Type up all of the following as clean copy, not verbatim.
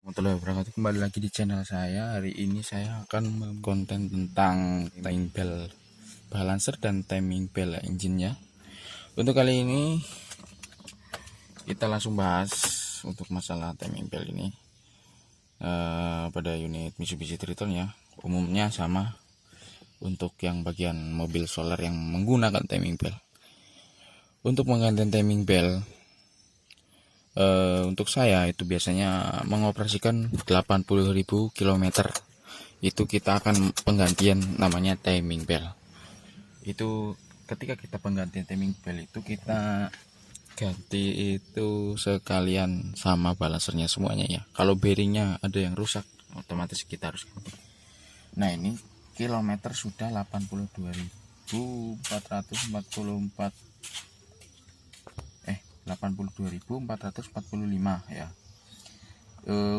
Warahmatullahi wabarakatuh. Kembali lagi di channel saya. Hari ini saya akan konten tentang timing bell balancer dan timing bell engine-nya. Untuk kali ini kita langsung bahas untuk masalah timing bell ini. Pada unit Mitsubishi Triton ya, umumnya sama untuk yang bagian mobil solar yang menggunakan timing bell. Untuk mengganti timing bell, untuk saya itu biasanya mengoperasikan 80.000 km. Itu kita akan penggantian namanya timing bell. Itu ketika kita penggantian timing bell itu kita ganti itu sekalian sama balancernya semuanya ya. Kalau bearingnya ada yang rusak, otomatis kita harus ganti. Nah, ini kilometer sudah 82.444 82.445 ya.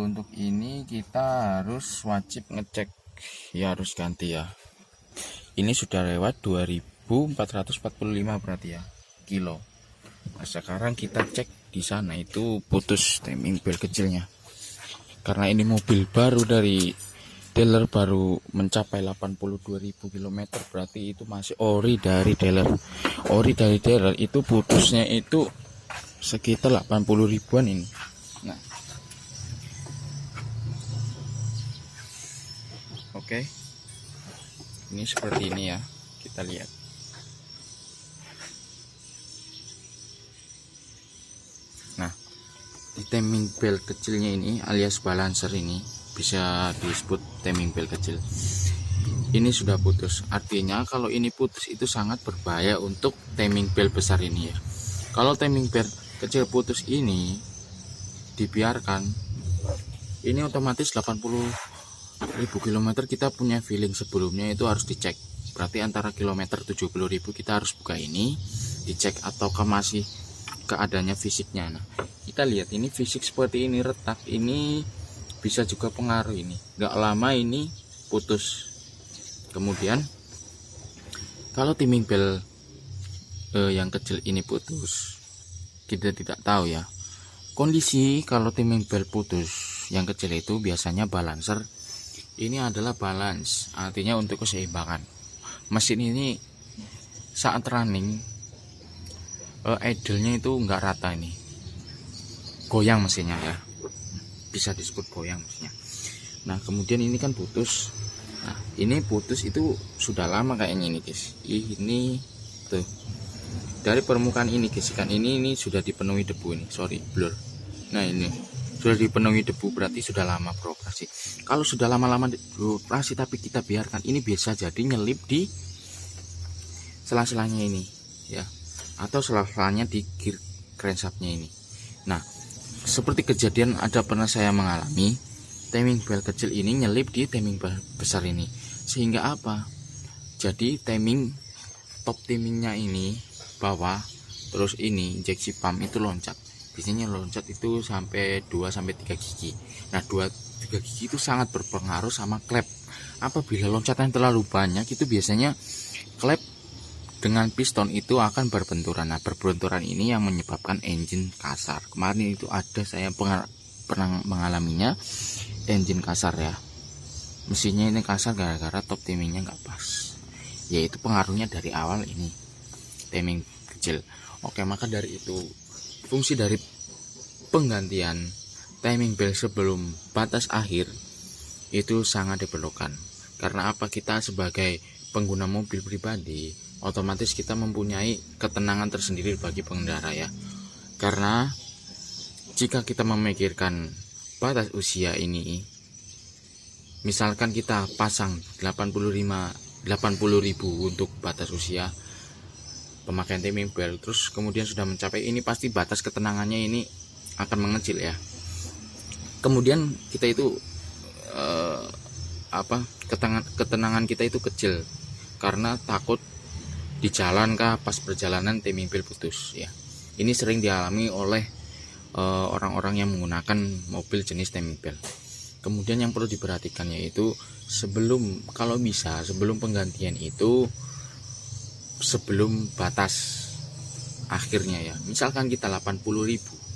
Untuk ini kita harus wajib ngecek ya, harus ganti ya. Ini sudah lewat 2.445 berarti ya kilo. Nah, sekarang kita cek di sana itu putus timing bell kecilnya. Karena ini mobil baru dari dealer, baru mencapai 82.000 km, berarti itu masih ori dari dealer. Ori dari dealer itu putusnya itu sekitar 80 ribuan ini. Nah, oke. Ini seperti ini ya, kita lihat. Nah, di timing bell kecilnya ini alias balancer ini, bisa disebut timing bell kecil, ini sudah putus. Artinya kalau ini putus itu sangat berbahaya untuk timing bell besar ini ya. Kalau timing bell kecil putus ini dibiarkan, ini otomatis 80.000 km kita punya feeling sebelumnya itu harus dicek. Berarti antara kilometer 70.000 kita harus buka ini, dicek ataukah masih keadaannya fisiknya. Nah, kita lihat ini fisik seperti ini, retak ini bisa juga pengaruh ini. Gak lama ini putus. Kemudian kalau timing bell yang kecil ini putus, kita tidak tahu ya kondisi. Kalau timing bell putus yang kecil itu biasanya balancer ini adalah balance, artinya untuk keseimbangan mesin ini saat running. Idle-nya itu enggak rata, ini goyang mesinnya ya, bisa disebut goyang mesinnya. Nah, kemudian ini kan putus. Nah, ini putus itu sudah lama kayaknya ini guys. Ini tuh dari permukaan ini gesekan ini sudah dipenuhi debu ini, sorry blur. Nah, ini sudah dipenuhi debu, berarti sudah lama beroperasi. Kalau sudah lama-lama beroperasi tapi kita biarkan, ini bisa jadi nyelip di sela-selanya ini ya, atau sela-selanya di gear crankshaftnya ini. Nah, seperti kejadian ada pernah saya mengalami, timing bell kecil ini nyelip di timing bell besar ini, sehingga apa, jadi timing top timingnya ini bawah, terus ini injeksi pump itu loncat. Biasanya loncat itu sampai 2-3 gigi. Nah, 2-3 gigi itu sangat berpengaruh sama klep. Apabila loncatan terlalu banyak, itu biasanya klep dengan piston itu akan berbenturan. Nah, berbenturan ini yang menyebabkan engine kasar. Kemarin itu ada saya pernah mengalaminya, engine kasar ya. Mesinnya ini kasar gara-gara top timingnya nggak pas. Yaitu pengaruhnya dari awal ini timing kecil. Oke, maka dari itu fungsi dari penggantian timing bell sebelum batas akhir itu sangat diperlukan. Karena apa, kita sebagai pengguna mobil pribadi otomatis kita mempunyai ketenangan tersendiri bagi pengendara ya. Karena jika kita memikirkan batas usia ini, misalkan kita pasang 80.000 untuk batas usia pemakaian timing bell, terus kemudian sudah mencapai ini, pasti batas ketenangannya ini akan mengecil ya. Kemudian kita itu ketenangan kita itu kecil karena takut di jalan kah pas perjalanan timing bell putus ya. Ini sering dialami oleh orang-orang yang menggunakan mobil jenis timing bell. Kemudian yang perlu diperhatikan yaitu kalau bisa sebelum penggantian itu, sebelum batas akhirnya ya, misalkan kita 80.000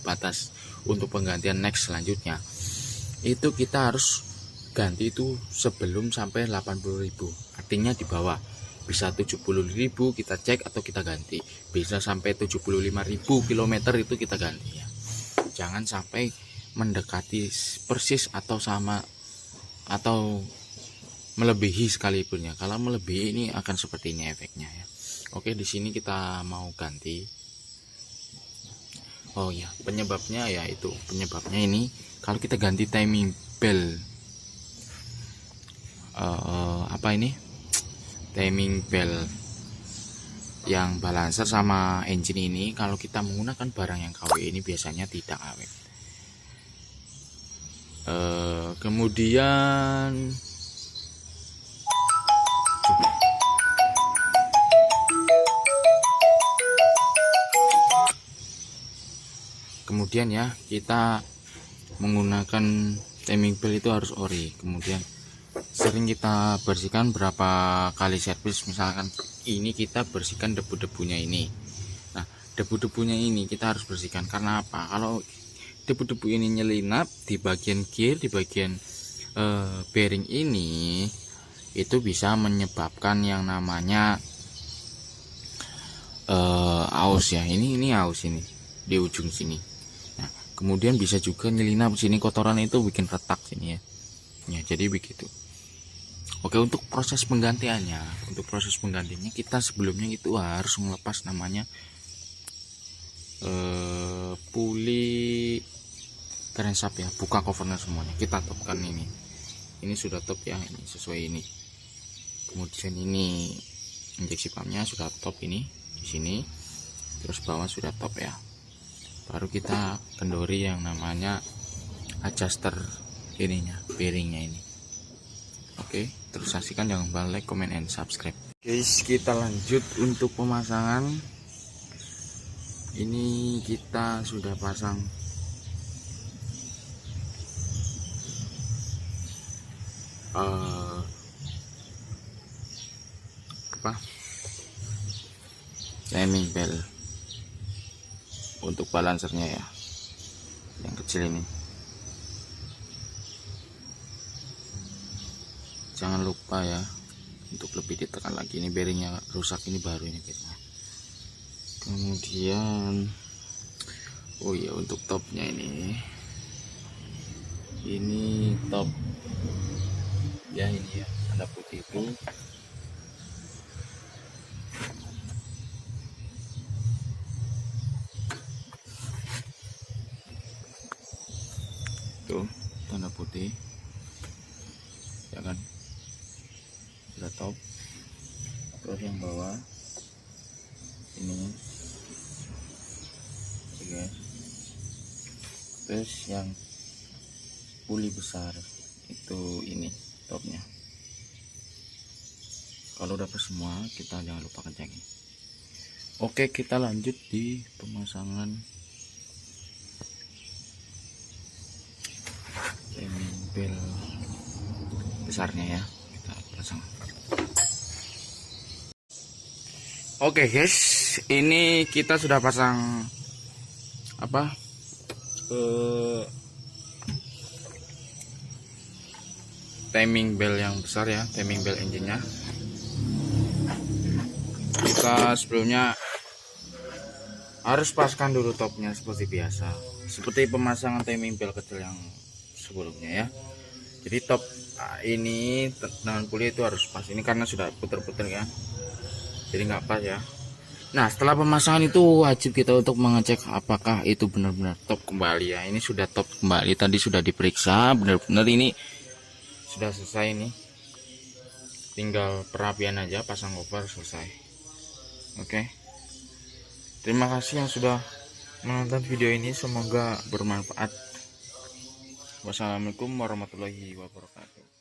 batas untuk penggantian next selanjutnya, itu kita harus ganti itu sebelum sampai 80.000, artinya di bawah. Bisa 70.000 kita cek atau kita ganti, bisa sampai 75.000 kilometer itu kita ganti ya. Jangan sampai mendekati persis atau sama atau melebihi sekalipun ya. Kalau melebihi ini akan seperti ini efeknya ya. Oke, di sini kita mau ganti. Oh ya, penyebabnya ya itu. Penyebabnya ini kalau kita ganti timing belt apa ini? Timing belt yang balancer sama engine ini, kalau kita menggunakan barang yang KW ini biasanya tidak awet. Kemudian ya, kita menggunakan timing belt itu harus ori. Kemudian sering kita bersihkan berapa kali servis. Misalkan ini kita bersihkan debu-debunya ini. Nah, debu-debunya ini kita harus bersihkan karena apa? Kalau debu-debu ini nyelinap di bagian gear, di bagian bearing ini, itu bisa menyebabkan yang namanya aus ya. Ini aus ini di ujung sini. Nah, kemudian bisa juga nyelinap sini, kotoran itu bikin retak sini ya. Ya, jadi begitu. Oke, untuk proses penggantiannya, kita sebelumnya itu harus melepas namanya puli crankshaft ya, buka covernya semuanya. Kita topkan ini sudah top ya, ini sesuai ini. Kemudian ini injeksi pumpnya sudah top ini di sini, terus bawah sudah top ya. Baru kita kendori yang namanya adjuster ininya, bearingnya ini. Oke, terus saksikan, jangan lupa like, comment, and subscribe. Guys, kita lanjut untuk pemasangan. Ini kita sudah pasang timing belt untuk balancernya ya, yang kecil ini. Jangan lupa ya untuk lebih ditekan lagi. Ini bearingnya rusak, ini baru ini bearingnya. Kemudian oh ya, untuk topnya ini top ya, ini ya tanda putih itu. Tuh tanda putih ya kan, sudah top. Terus yang bawah ini oke. Terus yang puli besar itu ini topnya. Kalau dapat semua, kita jangan lupa kencangin. Oke, kita lanjut di pemasangan timing belt besarnya ya, kita pasang. Oke guys, ini kita sudah pasang timing belt yang besar ya, timing belt engine-nya. Kita sebelumnya harus paskan dulu topnya seperti biasa, seperti pemasangan timing belt kecil yang sebelumnya ya. Jadi top ini dengan puli itu harus pas, ini karena sudah puter-puter ya, jadi nggak pas ya. Nah, setelah pemasangan itu wajib kita untuk mengecek apakah itu benar-benar top kembali ya. Ini sudah top kembali, tadi sudah diperiksa benar-benar, ini sudah selesai nih. Tinggal perapian aja, pasang cover, selesai. Oke. Terima kasih yang sudah menonton video ini, semoga bermanfaat. Wassalamualaikum warahmatullahi wabarakatuh.